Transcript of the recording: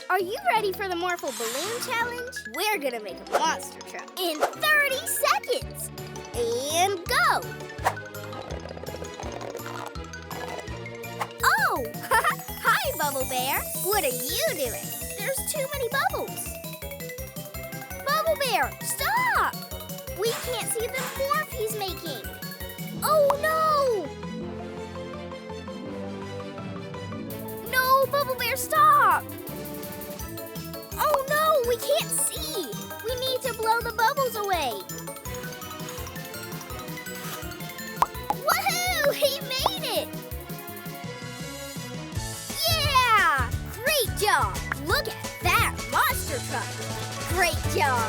Are you ready for the Morphle Balloon Challenge? We're gonna make a monster truck in 30 seconds. And go! Oh! Hi, Bubble Bear. What are you doing? There's too many bubbles. Bubble Bear, stop! We can't see the morph he's making. Oh, no! No, Bubble Bear, stop! Oh, no, we can't see. We need to blow the bubbles away. Woohoo! He made it! Yeah! Great job! Look at that monster truck! Great job!